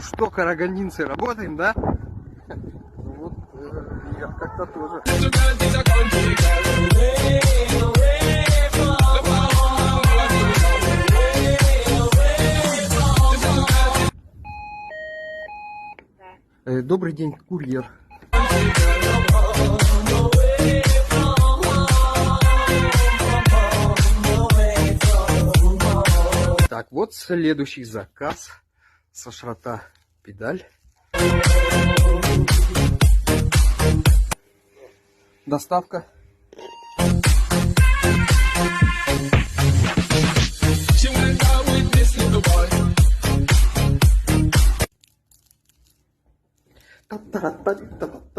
что, карагандинцы, работаем, да? Вот, я как-то тоже. Добрый день, курьер. Так, вот следующий заказ со шрота педаль. Доставка.